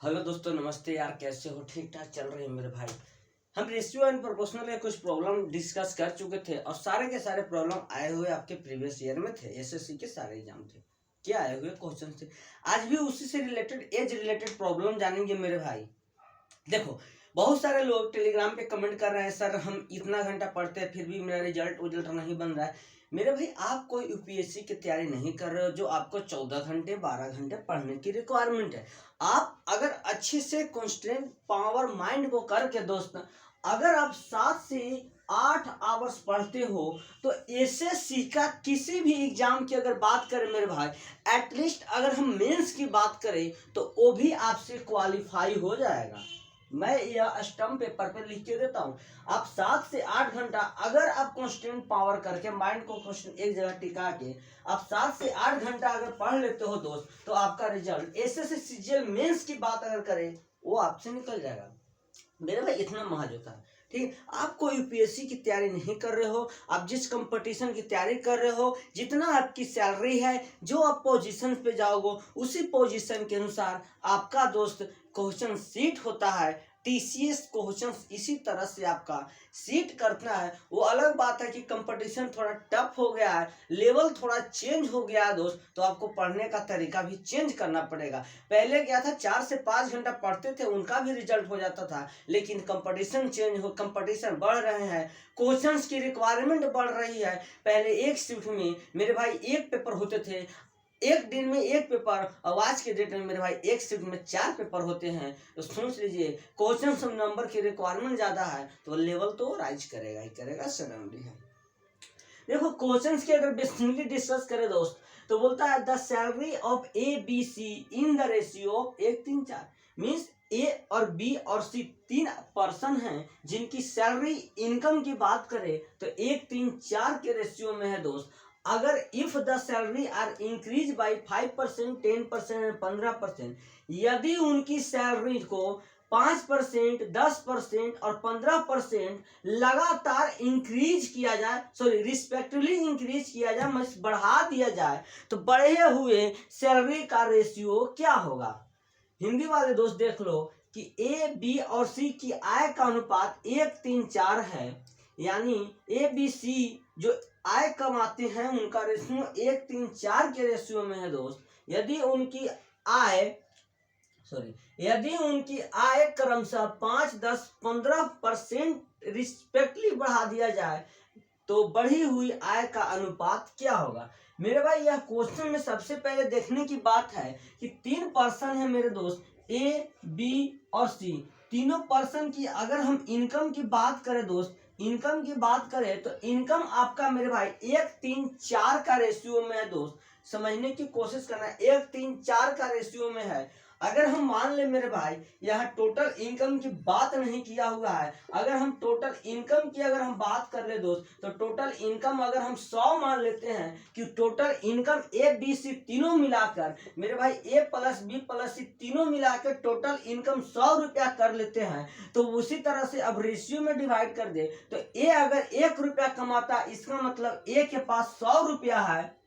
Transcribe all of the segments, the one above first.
Hello दोस्तों, नमस्ते यार। कैसे हो? ठीक ठाक चल रहे हैं मेरे भाई। हम रेशियो एंड प्रोपोर्शनल के कुछ प्रॉब्लम डिस्कस कर चुके थे और सारे के सारे प्रॉब्लम आए हुए आपके प्रीवियस ईयर में थे। एसएससी के सारे एग्जाम थे, क्या आए हुए क्वेश्चन थे। आज भी उसी से रिलेटेड एज रिलेटेड प्रॉब्लम जानेंगे मेरे भाई। देखो, बहुत सारे लोग टेलीग्राम पे कमेंट कर रहे हैं, सर हम इतना घंटा पढ़ते हैं फिर भी मेरा रिजल्ट नहीं बन रहा है। मेरे भाई, आप कोई यूपीएससी की तैयारी नहीं कर रहे हो जो आपको 14 घंटे 12 घंटे पढ़ने की रिक्वायरमेंट है। आप अगर अच्छे से कॉन्स्टेंट पावर माइंड को करके दोस्त, अगर आप 7 से 8 आवर्स पढ़ते हो तो एसएससी का किसी भी एग्जाम की अगर बात करें मेरे भाई, एटलीस्ट अगर हम मेंस की बात करें तो वो भी आपसे क्वालिफाई हो जाएगा। मैं यह स्टम्प पेपर पे लिख के देता हूँ। आप 7 से 8 घंटा अगर आप कॉन्स्टेंट पावर करके माइंड को क्वेश्चन एक जगह टिका के आप 7 से 8 घंटा अगर पढ़ लेते हो दोस्त, तो आपका रिजल्ट एसएससी सीजीएल मेंस की बात अगर करें वो आपसे निकल जाएगा मेरे भाई। इतना महज होता है। ठीक, आप कोई यूपीएससी की तैयारी नहीं कर रहे हो, आप जिस कंपटीशन की तैयारी कर रहे हो, जितना आपकी सैलरी है, जो आप पोजीशन पे जाओगे उसी पोजीशन के अनुसार आपका दोस्त क्वेश्चन सीट होता है। टीसीएस क्वेश्चन इसी तरह से आपका सीट करना है। वो अलग बात है कि कंपटीशन थोड़ा टफ हो गया है, लेवल थोड़ा चेंज हो गया है दोस्त, तो आपको पढ़ने का तरीका भी चेंज करना पड़ेगा। पहले क्या था, 4 से 5 घंटा पढ़ते थे, उनका भी रिजल्ट हो जाता था। लेकिन कंपटीशन चेंज हो, कंपटीशन बढ़ रहे हैं, क्वेश्चंस की रिक्वायरमेंट बढ़ रही है। पहले एक शिफ्ट में मेरे भाई एक पेपर होते थे, एक दिन में एक पेपर, और आज के डेट में मेरे भाई एक शिफ्ट में 4 पेपर होते हैं। तो सोच लीजिए, क्वेश्चन सब नंबर की रिक्वायरमेंट ज्यादा है तो लेवल तो राइज करेगा ही करेगा, सडनली है। देखो, क्वेश्चंस की अगर बेसिकली डिस्कस करें दोस्त, तो बोलता है the salary of A B C in the ratio of 1 3 4। Means A और बी और सी 3 पर्सन हैं जिनकी सैलरी इनकम की बात करें तो 1 3 4 के रेशियो में है दोस्त। अगर if the salary are increase by 5%, 10% and 15%, यदि उनकी सैलरी को 5%, 10% और 15% लगातार इंक्रीज किया जाए, सॉरी रिस्पेक्टिवली इंक्रीज किया जाए, मतलब बढ़ा दिया जाए, तो बढ़े हुए सैलरी का रेशियो क्या होगा। हिंदी वाले दोस्त देख लो कि ए बी और सी की आय का अनुपात 1 3 4 है। यानी ए बी सी जो आय कमाते हैं उनका रेशियो 1 3 4 के रेशियो में है दोस्त। यदि उनकी आय क्रमशः 5 10 15% रिस्पेक्टली बढ़ा दिया जाए तो बढ़ी हुई आय का अनुपात क्या होगा। मेरे भाई, यह क्वेश्चन में सबसे पहले देखने की बात है कि 3 पर्सन है मेरे दोस्त, ए बी और सी। तीनों पर्सन की अगर हम इनकम की बात करें दोस्त, इनकम की बात करें तो इनकम आपका मेरे भाई 1 3 4 का रेशियो में है दोस्त। समझने की कोशिश करना, 1 3 4 का रेशियो में है। अगर हम मान ले मेरे भाई, यहाँ टोटल इनकम की बात नहीं किया हुआ है, अगर हम टोटल इनकम की अगर हम बात कर ले दोस्त, तो टोटल इनकम अगर हम 100 मान लेते हैं कि total income A B C तीनों मिलाकर मेरे भाई A plus B plus C तीनों मिलाकर टोटल इनकम 100 रुपया कर लेते हैं, तो उसी तरह से अब रेशियो में डिवाइड कर दे तो ए अगर 1 रुपया कमाता, इसका मतलब ए के पास 100 रुपया है।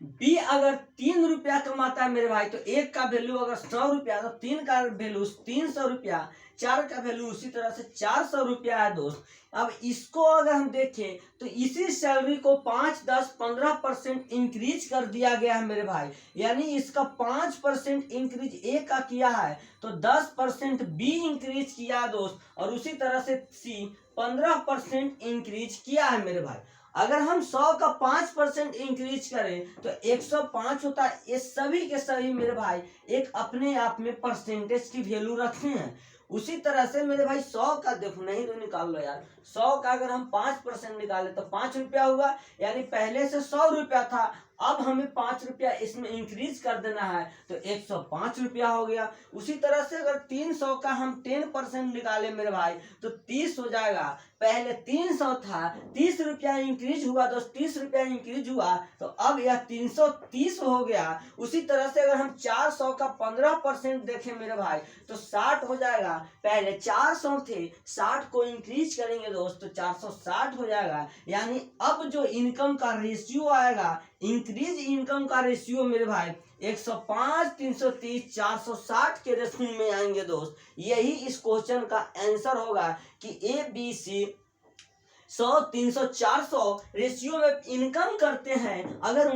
बी अगर 3 रुपया कमाता है मेरे भाई, तो 1 का वैल्यू अगर 100 रुपया तो 3 का वैल्यू 300 रुपया, 4 का वैल्यू उसी तरह से 400 रुपया है दोस्त। अब इसको अगर हम देखें तो इसी सैलरी को 5 10 15% इंक्रीज कर दिया गया है मेरे भाई। यानी इसका 5% इंक्रीज ए का किया है तो 10% बी इंक्रीज किया है दोस्त, और उसी तरह से सी 15% इंक्रीज किया है मेरे भाई। अगर हम 100 का 5% इंक्रीज करें तो 105 होता है। ये सभी के सभी मेरे भाई एक अपने आप में परसेंटेज की वैल्यू रखते हैं। उसी तरह से मेरे भाई 100 का देखो, नहीं तो निकाल लो यार, 100 का अगर हम 5% निकाले तो 5 रुपया हुआ। यानी पहले से 100 रुपया था, अब हमें 5 रुपया इसमें इंक्रीज कर देना है तो 105 रुपया हो गया। उसी तरह से अगर 300 का हम 10% निकाले मेरे भाई तो 30 हो जाएगा। पहले 300 था, 30 रुपया इंक्रीज हुआ तो 30 रुपया इंक्रीज हुआ तो अब यह 330 हो गया। उसी तरह से अगर हम 400 का 15% देखें मेरे भाई तो 60 हो जाएगा। पहले 400 थे, 60 को इंक्रीज करेंगे दोस्त तो 460 हो जाएगा। यानी अब जो इनकम का रेशियो आएगा, इंक्रीज इनकम का रेशियो मेरे भाई 105, 330, 460 के रेशियो में आएंगे दोस्त। यही इस क्वेश्चन का आंसर होगा कि ABC 100, 300, 400 रेशियो में इनकम करते हैं। अगर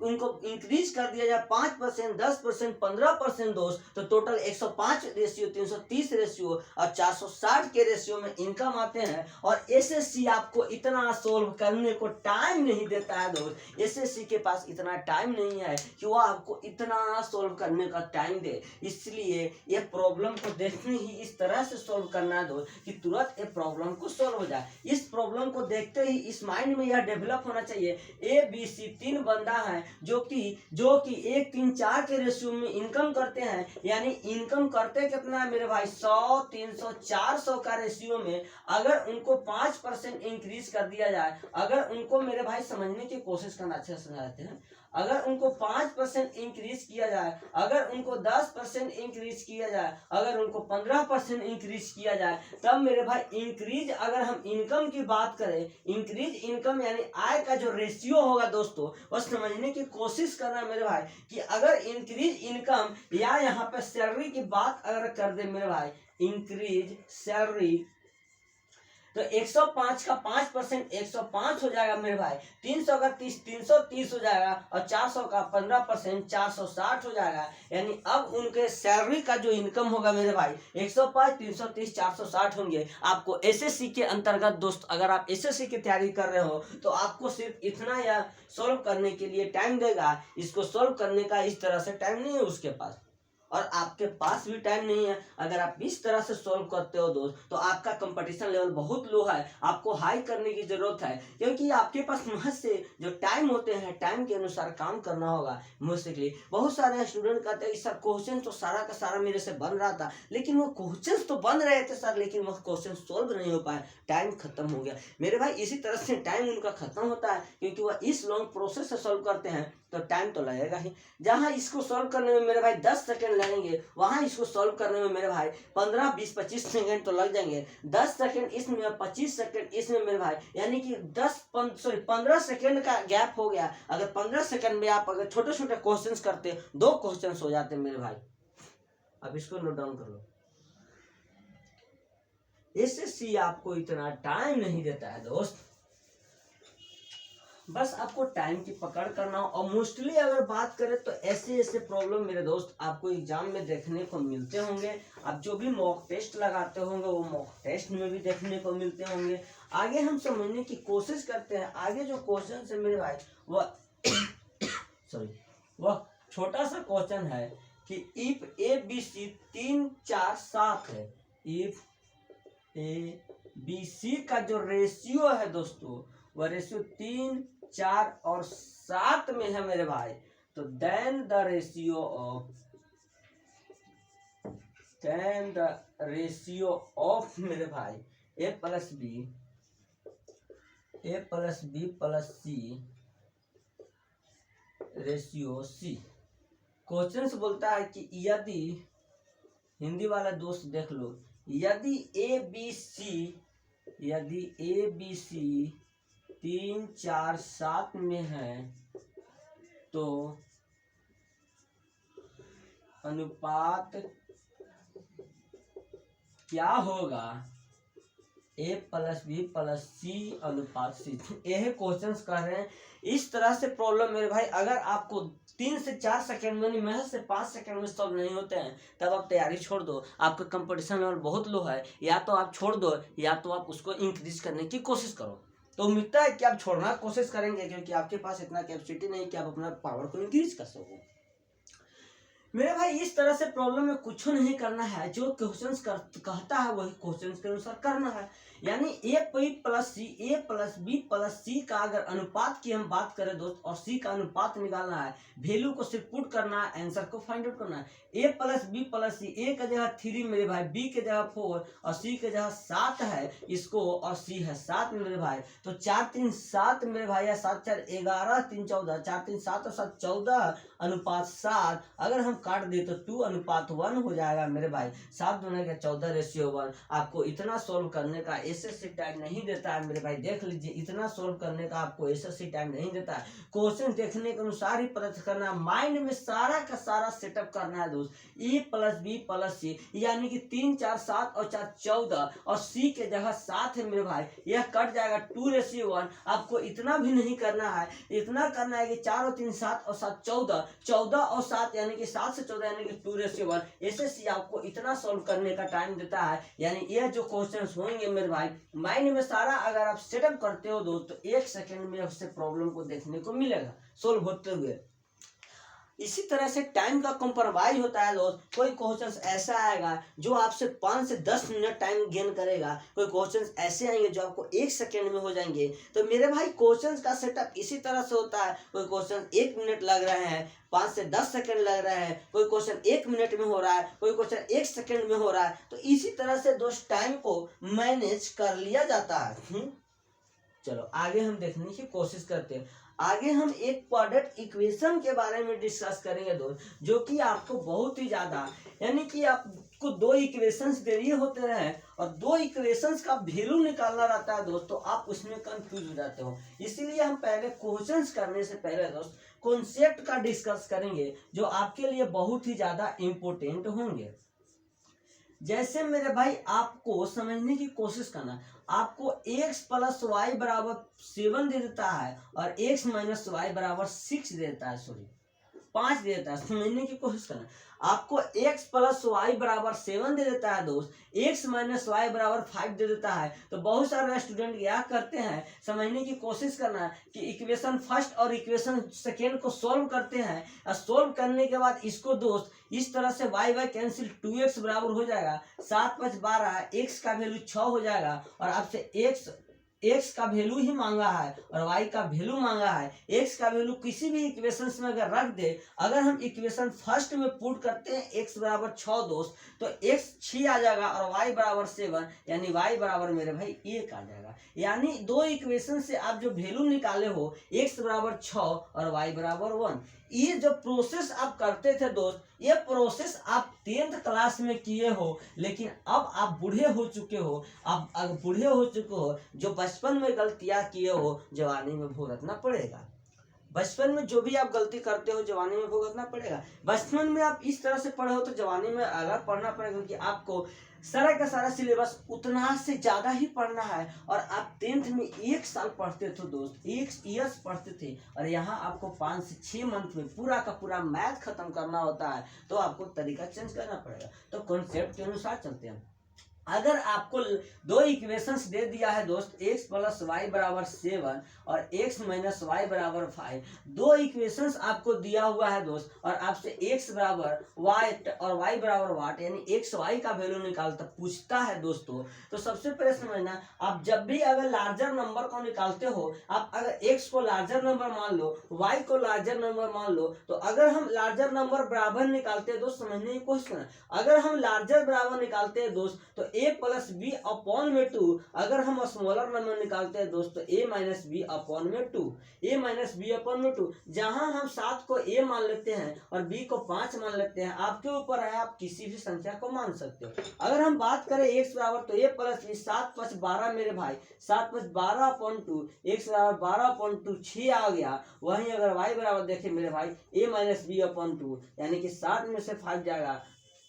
उनको इंक्रीज कर दिया जाए 5%, 10%, 15% दोस्त, तो टोटल 105 रेशियो, 330 रेशियो और 460 के रेशियो में इनकम आते हैं। और एसएससी आपको इतना सोल्व करने को टाइम नहीं देता है दोस्त। एसएससी के पास इतना टाइम नहीं है कि वो आपको इतना सोल्व करने का टाइम दे। इसलिए ये प्रॉब्लम को देखने ही इस तरह से सोल्व करना है दोस्त कि तुरंत ये प्रॉब्लम को सोल्व हो जाए। इस प्रॉब्लम को देखते ही इस माइंड में यह डेवलप होना चाहिए, ABC 3 बंदा है जो कि 1, 3, 4 के रेशियो में इनकम करते हैं। यानी इनकम करते कितना है मेरे भाई, 100, 300, 400 का रेशियो में अगर उनको 5% इंक्रीज कर दिया जाए, अगर उनको मेरे भाई समझने की कोशिश करना, अच्छे से समझाते हैं, अगर उनको 5% इंक्रीज किया जाए, अगर उनको 10% इंक्रीज किया जाए, अगर उनको 15% इंक्रीज किया जाए, तब मेरे भाई इंक्रीज, अगर हम इनकम की बात करें, इंक्रीज इनकम यानी आय का जो रेशियो होगा दोस्तों, बस समझने की कोशिश करना मेरे भाई कि अगर इंक्रीज इनकम या यहाँ पे सैलरी की बात अगर कर दे मेरे भाई, इंक्रीज सैलरी, तो 105 का 5% 105 हो जाएगा मेरे भाई, 300 का 30 330 हो जाएगा और 400 का 15% 460 हो जाएगा। यानी अब उनके सैलरी का जो इनकम होगा मेरे भाई 105, 330, 460 होंगे। आपको एसएससी के अंतर्गत दोस्त, अगर आप एसएससी की तैयारी कर रहे हो तो आपको सिर्फ इतना या सोल्व करने के लिए टाइम देगा। इसको सोल्व करने का इस तरह से टाइम नहीं है उसके पास, और आपके पास भी टाइम नहीं है। अगर आप इस तरह से सॉल्व करते हो दोस्त, तो आपका कंपटीशन लेवल बहुत लो है, आपको हाई करने की जरूरत है, क्योंकि आपके पास महज से जो टाइम होते हैं, टाइम के अनुसार काम करना होगा। मोस्टली बहुत सारे स्टूडेंट कहते हैं सर क्वेश्चन तो सारा का सारा मेरे से बन रहा था, लेकिन वो क्वेश्चन तो बन रहे थे सर, लेकिन वह क्वेश्चन सोल्व नहीं हो पाए, टाइम खत्म हो गया। मेरे भाई इसी तरह से टाइम उनका खत्म होता है, क्योंकि वह इस लॉन्ग प्रोसेस से सॉल्व करते हैं, तो टाइम तो लगेगा ही। जहां इसको सॉल्व करने में मेरे भाई 10 सेकंड लगेंगे, वहां इसको सॉल्व करने में मेरे भाई 15, 20, 25 सेकंड तो लग जाएंगे। 10 सेकंड इसमें, 25 सेकंड इसमें मेरे भाई, यानी कि 15 सेकंड का गैप हो गया। अगर 15 सेकंड में आप अगर छोटे छोटे क्वेश्चंस करते, 2 क्वेश्चंस हो जाते मेरे भाई। अब इसको नोट डाउन कर लो। एसएससी आपको इतना टाइम नहीं देता है दोस्त, बस आपको टाइम की पकड़ करना हो। और मोस्टली अगर बात करें तो ऐसे प्रॉब्लम मेरे दोस्त आपको एग्जाम में देखने को मिलते होंगे। आप जो भी मॉक टेस्ट लगाते होंगे वो मॉक टेस्ट में भी देखने को मिलते होंगे। आगे हम समझने की कोशिश करते हैं। आगे जो क्वेश्चन है मेरे भाई वह वह छोटा सा क्वेश्चन है कि इफ ABC 3, 4, 7 है, इफ ABC का जो रेशियो है दोस्तों, वह रेशियो 3, 4 और 7 में है मेरे भाई, तो देन द रेशियो ऑफ मेरे भाई A plus B plus C ratio C। Question बोलता है कि यदि, हिंदी वाला दोस्त देख लो, यदि ABC 3, 4, 7 में है तो अनुपात क्या होगा, A plus B plus C अनुपात C। यह क्वेश्चन कर रहे हैं। इस तरह से प्रॉब्लम मेरे भाई अगर आपको 3 से 4 सेकंड में, महज से 5 सेकंड में सॉल्व नहीं होते हैं, तब आप तैयारी छोड़ दो। आपका कंपटीशन लेवल बहुत लो है, या तो आप छोड़ दो या तो आप उसको इंक्रीज करने की कोशिश करो। तो उम्मीद है कि आप छोड़ना कोशिश करेंगे, क्योंकि आपके पास इतना कैपेसिटी नहीं कि आप अपना पावर को इंक्रीज कर सको। मेरे भाई इस तरह से प्रॉब्लम में कुछ नहीं करना है, जो क्वेश्चंस कहता है वही क्वेश्चंस के अनुसार करना है। यानी A plus B plus C का अगर अनुपात की हम बात करें दोस्त, और C का अनुपात निकालना है, वैल्यू को सिर्फ पुट करना है, आंसर को फाइंड आउट करना है। A plus B plus C, A का जगह 3 मेरे भाई, B के जगह 4 और C के जगह 7 है इसको, और C है 7 मेरे भाई। तो 4, 3, 7 मेरे भाई, या 7, 4, 11, 3, 14, 4, 3, 7 और 7, 14 अनुपात 7 अगर हम काट दे तो 2:1 हो जाएगा मेरे भाई। 7 दूनी का 14:1। आपको इतना सोल्व करने का एसएससी टाइम नहीं देता है मेरे भाई, देख लीजिए इतना सोल्व करने का आपको एसएससी टाइम नहीं देता है। क्वेश्चन देखने के अनुसार ही पता करना है, माइंड में सारा का सारा सेटअप करना है दोस्त। ए प्लस बी प्लस सी यानी कि 3 4 7 और 4 14 और सी के जगह 7 है मेरे भाई, यह कट जाएगा 2:1। आपको इतना भी नहीं करना है, इतना करना है कि 4 और 3 7 और 7 14, 14 और 7 यानी कि 7 से 14 यानी कि 2:1। एसएससी आपको इतना सॉल्व करने का टाइम देता है। यानी ये जो क्वेश्चंस होंगे मेरे भाई माइंड में सारा अगर आप सेटअप करते हो दोस्त तो 1 सेकंड में उससे प्रॉब्लम को देखने को मिलेगा सोल्व होते हुए। इसी तरह से टाइम का कॉम्प्रोमाइज होता है दोस्त। कोई क्वेश्चन ऐसा आएगा जो आपसे 5 से 10 मिनट टाइम गेन करेगा, कोई क्वेश्चन ऐसे आएंगे जो आपको 1 सेकंड में हो जाएंगे। तो मेरे भाई क्वेश्चन का सेटअप इसी तरह से होता है। कोई क्वेश्चन 1 मिनट लग रहे हैं, 5 से 10 सेकंड लग रहा है, कोई क्वेश्चन 1 मिनट में हो रहा है, कोई क्वेश्चन 1 सेकंड में हो रहा है। तो इसी तरह से दोस्त टाइम को मैनेज कर लिया जाता है। चलो आगे हम देखने की कोशिश करते हैं। आगे हम एक क्वाड्रेटिक इक्वेशन के बारे में डिस्कस करेंगे दोस्त, जो कि आपको बहुत ही ज्यादा यानी कि आपको 2 इक्वेशंस दे दिए होते हैं और 2 इक्वेशंस का वैल्यू निकालना रहता है दोस्त, तो आप उसमें कंफ्यूज हो जाते हो। इसीलिए हम पहले क्वेश्चंस करने से पहले दोस्त कॉन्सेप्ट का डिस्कस करेंगे जो आपके लिए बहुत ही ज्यादा इम्पोर्टेंट होंगे। जैसे मेरे भाई आपको समझने की कोशिश करना, आपको x प्लस वाई बराबर 7 दे देता है और x माइनस वाई बराबर 6 दे देता है, सॉरी 5 दे देता है। समझने की कोशिश करना, आपको x प्लस वाई बराबर 7 दे देता है दोस्त, x माइनस वाई बराबर 5 दे देता है। तो बहुत सारे स्टूडेंट क्या करते हैं, समझने की कोशिश करना कि इक्वेशन फर्स्ट और इक्वेशन सेकेंड को सोल्व करते हैं और सोल्व करने के बाद इसको दोस्त इस तरह से y y कैंसिल 2x बराबर हो जाएगा 7 5 12, x का वैल्यू 6 हो जाएगा और आपसे x का वैल्यू ही मांगा है और y का वैल्यू मांगा है। x का वैल्यू किसी भी इक्वेशन में अगर रख दे, अगर हम इक्वेशन फर्स्ट में पुट करते हैं x बराबर 6 दोस्त, तो x 6 आ जाएगा और y बराबर 7 यानी y बराबर मेरे भाई 1 आ जाएगा। यानी 2 इक्वेशन से आप जो वैल्यू निकाले हो x बराबर 6 और y बराबर 1, ये जो प्रोसेस आप करते थे दोस्त, ये प्रोसेस आप 10th क्लास में किए हो, लेकिन अब आप बूढ़े हो चुके हो। अब बूढ़े हो चुके हो, जो बचपन में गलतियां किए हो जवानी में भुगतना पड़ेगा। बचपन में जो भी आप गलती करते हो जवानी में भुगतना पड़ेगा। बचपन में आप इस तरह से पढ़े हो तो जवानी में अलग पढ़ना पड़ेगा, क्योंकि आपको सारा का सारा सिलेबस उतना से ज्यादा ही पढ़ना है। और आप 10th में 1 साल पढ़ते थे दोस्त, 1 ईयर्स पढ़ते थे, और यहाँ आपको 5 से 6 मंथ में पूरा का पूरा मैथ खत्म करना होता है। तो आपको तरीका चेंज करना पड़ेगा। तो कॉन्सेप्ट के अनुसार चलते हैं। अगर आपको 2 इक्वेशंस दे दिया है दोस्त, x प्लस वाई बराबर 7 और x माइनस वाई बराबर 5, 2 इक्वेशंस आपको दिया हुआ है दोस्त, और आपसे x बराबर y और y बराबर वाट यानी x y का वैल्यू निकालता पूछता है दोस्तों। तो सबसे पहले समझना, आप जब भी अगर लार्जर नंबर को निकालते हो, आप अगर x को लार्जर नंबर मान लो, y को लार्जर नंबर मान लो, तो अगर हम लार्जर नंबर बराबर निकालते हैं दोस्त, समझने की कोशिश करना, अगर हम लार्जर बराबर निकालते हैं दोस्त तो a प्लस बी अपॉन में 2, अगर हम स्मॉलर नंबर निकालते हैं दोस्त तो a माइनस बी अपॉन में 2, a माइनस बी अपॉन में 2। जहां हम 7 को a मान लेते हैं और b को 5 मान लेते हैं, आपके ऊपर है, आप किसी भी संख्या को मान सकते हो। अगर हम बात करें x बराबर, तो a प्लस बी 7 5 12 मेरे भाई, 7 5 12 अपॉन 2, x बराबर 12 अपॉन 2 6 आ गया। वहीं अगर y बराबर देखें मेरे भाई a माइनस बी अपॉन 2 यानी कि 7 में से 5 जाएगा,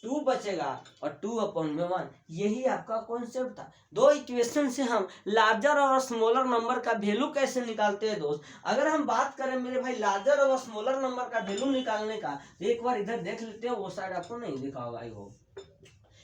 2 बचेगा और 2 अपॉन में 1। यही आपका कॉन्सेप्ट था। 2 इक्वेशन से हम लार्जर और स्मॉलर नंबर का वैल्यू कैसे निकालते हैं दोस्त। अगर हम बात करें मेरे भाई लार्जर और स्मॉलर नंबर का वैल्यू निकालने का, तो एक बार इधर देख लेते हैं, वो साइड आपको नहीं दिखा होगा।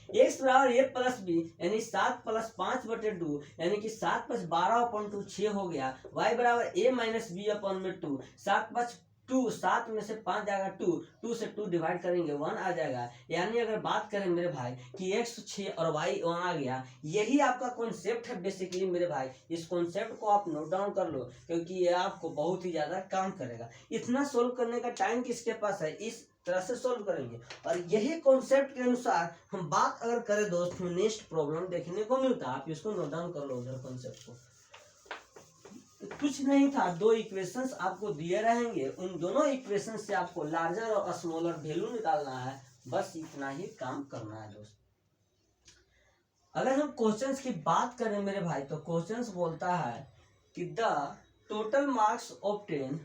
x बराबर a प्लस बी यानी 7 प्लस 5 बटे 2 यानी कि 7 5 12 अपॉन 2 6 हो गया। y बराबर a माइनस बी अपॉन में 2, 7 5 2, 7 में से 5 जाएगा 2, 2 से 2 डिवाइड करेंगे 1 आ जाएगा। यानी अगर बात करें मेरे भाई कि x 6 और y 1 आ गया, यही आपका कॉन्सेप्ट है बेसिकली मेरे भाई। इस कॉन्सेप्ट को आप नोट डाउन कर लो, क्योंकि ये आपको बहुत ही ज्यादा काम करेगा। इतना सोल्व करने का टाइम किसके पास है, इस तरह से सोल्व करेंगे। और यही कॉन्सेप्ट के अनुसार हम बात अगर करें दोस्त, नेक्स्ट प्रॉब्लम देखने को मिलता है। आप इसको नोट डाउन कर लो उधर कॉन्सेप्ट को। कुछ नहीं था, दो इक्वेशंस आपको दिए रहेंगे, उन दोनों इक्वेशंस से आपको लार्जर और स्मॉलर वैल्यू निकालना है, बस इतना ही काम करना है दोस्त। अगर हम क्वेश्चंस की बात करें मेरे भाई, तो क्वेश्चंस बोलता है कि the total marks obtain,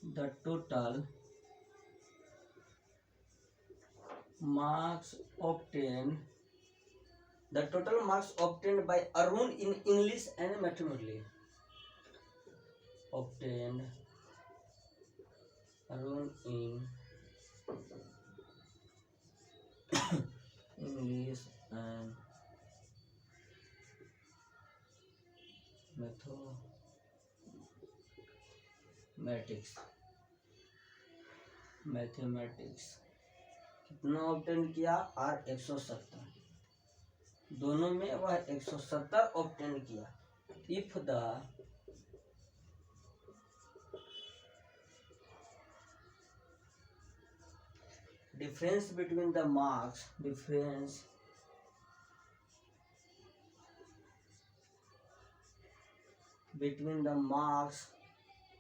the total marks obtained by Arun in English and mathematics. Obtained Arun in English and mathematics कितना ऑब्टेन किया? R 170, दोनों में वह 170 ऑब्टेन किया। If the difference between the marks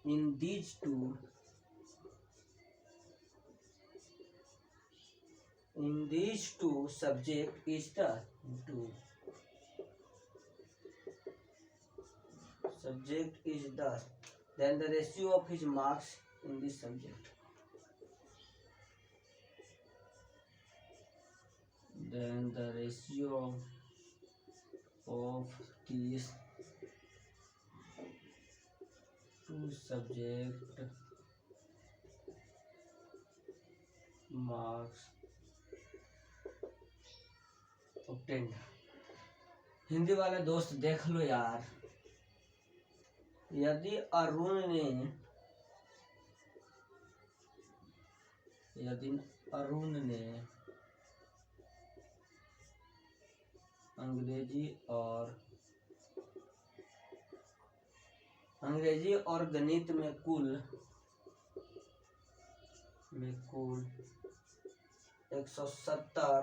in these two subject is the then the ratio of his marks in this subject, then the ratio of these two subject marks obtained। Hindi वाले दोस्त देख लो यार, यदि अरुण ने अंग्रेजी और गणित में कुल 170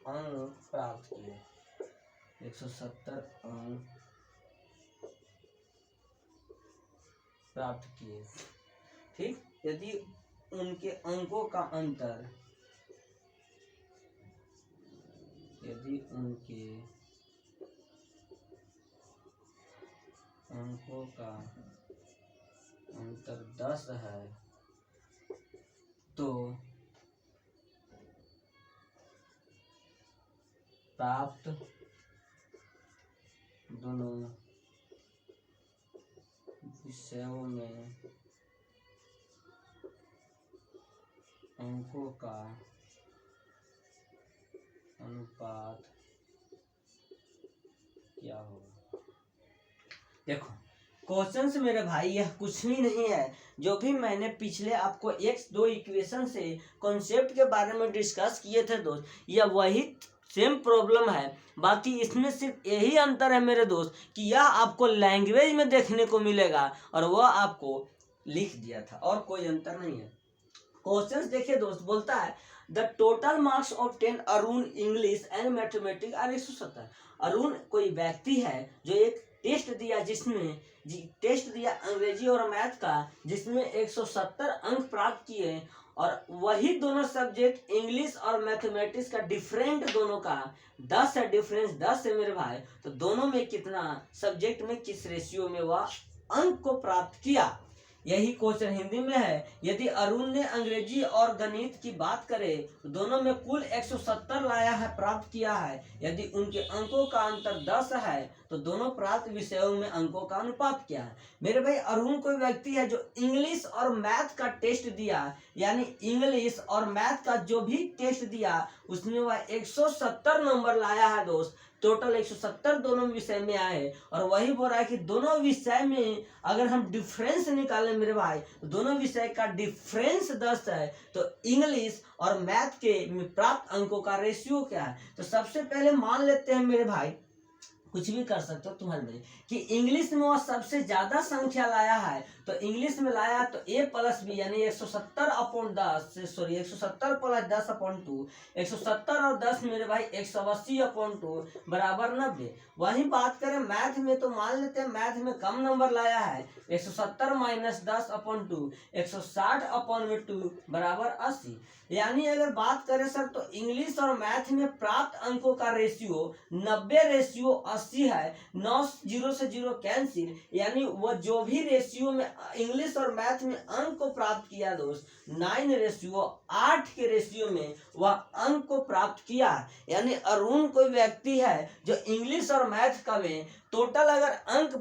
अंक प्राप्त किए, 170 अंक प्राप्त किए, ठीक। यदि उनके अंकों का अंतर, यदि उनके अंकों का अंतर 10 है, तो प्राप्त दोनों विषयों में अंकों का अनुपात क्या होगा? देखो क्वेश्चन मेरे भाई यह कुछ भी नहीं है, जो भी मैंने पिछले आपको एक दो इक्वेशन से कॉन्सेप्ट के बारे में डिस्कस किए थे दोस्त, यह वही सेम प्रॉब्लम है। बाकी इसमें सिर्फ यही अंतर है मेरे दोस्त कि यह आपको लैंग्वेज में देखने को मिलेगा और वह आपको लिख दिया था, और कोई अंतर नहीं है। क्वेश्चंस देखिए दोस्त, बोलता है the total marks of 10 Arun English and mathematics are 170। Arun कोई व्यक्ति है जो एक टेस्ट दिया, जिसमें टेस्ट दिया अंग्रेजी और मैथ का, जिसमें 170 अंक प्राप्त किए, और वही दोनों सब्जेक्ट इंग्लिश और मैथमेटिक्स का डिफरेंट दोनों का 10 है, डिफरेंस 10 है मेरे भाई। तो दोनों में कितना सब्जेक्ट में किस रेशियो में वह अंक को प्राप्त किया, यही क्वेश्चन हिंदी में है। यदि अरुण ने अंग्रेजी और गणित की बात करें तो दोनों में कुल 170 लाया है, प्राप्त किया है। यदि उनके अंकों का अंतर 10 है तो दोनों प्राप्त विषयों में अंकों का अनुपात क्या है? मेरे भाई अरुण कोई व्यक्ति है जो इंग्लिश और मैथ का टेस्ट दिया, यानी इंग्लिश और मैथ का जो भी टेस्ट दिया उसमें वह 170 नंबर लाया है दोस्त। टोटल 170 दोनों विषय में आए, और वही बोल रहा है कि दोनों विषय में अगर हम डिफरेंस निकालें मेरे भाई, तो दोनों विषय का डिफरेंस 10 है, तो इंग्लिश और मैथ के प्राप्त अंकों का रेशियो क्या है? तो सबसे पहले मान लेते हैं मेरे भाई, कुछ भी कर सकते हो तुम्हारे लिए, कि इंग्लिश में वह सबसे ज्यादा संख्या लाया है, तो इंग्लिश में लाया तो ए प्लस बी यानी 170 अपॉन 10 सॉरी 170 प्लस 10 अपॉन 2, 170 और 10 मेरे भाई 180 अपॉन 2 बराबर 90। वही बात करें मैथ में तो मान लेते हैं मैथ में कम नंबर लाया है, 170 माइनस 10 अपॉन 2 160 अपॉन में 2 बराबर 80। यानी अगर बात करें सर तो इंग्लिश और मैथ में प्राप्त अंकों का रेशियो 90:80 है। 9 0 से 0 कैंसिल, यानी वो जो भी रेशियो में इंग्लिश और मैथ में अंक को प्राप्त किया दोस्त 9:8 के रेशियो में वह अंक को प्राप्त किया। यानी अरुण कोई व्यक्ति है जो इंग्लिश और मैथ का में टोटल अगर अंक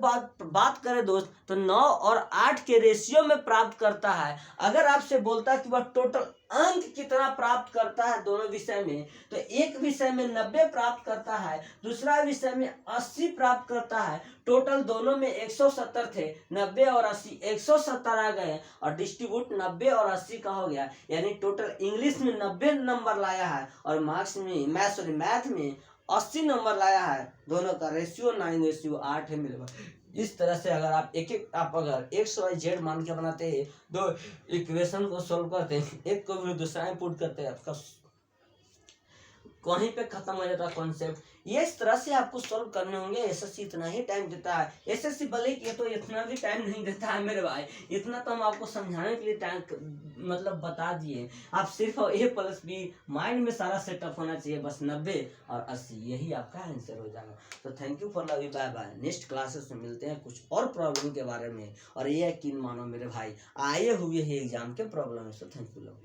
बात करें दोस्त तो 9 और 8 के रेशियो में प्राप्त करता है। अगर आपसे बोलता है कि वह टोटल अंक कितना प्राप्त करता है दोनों विषय में, तो एक विषय में 90 प्राप्त करता है, दूसरा विषय में 80 प्राप्त करता है। टोटल दोनों में 170 थे, 90 और 80 170 आ गए और डिस्ट्रीब्यूट 90 और 80 का हो गया। यानी टोटल इंग्लिश में 90 नंबर लाया है और मार्क्स में मैथ में 80 नंबर लाया है। दोनों का रेशियो 9:8 है मेरे भाई। इस तरह से अगर आप अगर एक्स वाई जेड मान के बनाते हैं, दो इक्वेशन को सोल्व करते हैं, एक को भी दूसरा में पुट करते हैं, आपका वहीं पे खत्म हो जाता है कॉन्सेप्ट। ये इस तरह से आपको सॉल्व करने होंगे। एसएससी इतना ही टाइम देता है, एसएससी भले कि तो इतना भी टाइम नहीं देता है मेरे भाई, इतना तो हम आपको समझाने के लिए टाइम मतलब बता दिए। आप सिर्फ ए प्लस बी माइंड में सारा सेटअप होना चाहिए, बस 90 और 80 यही आपका आंसर हो जाएगा। तो thank you for love, bye bye. Next classes में मिलते हैं कुछ और प्रॉब्लम के बारे में। और ये यकीन मानो मेरे भाई आए हुए ही एग्जाम के प्रॉब्लम है। So thank you love.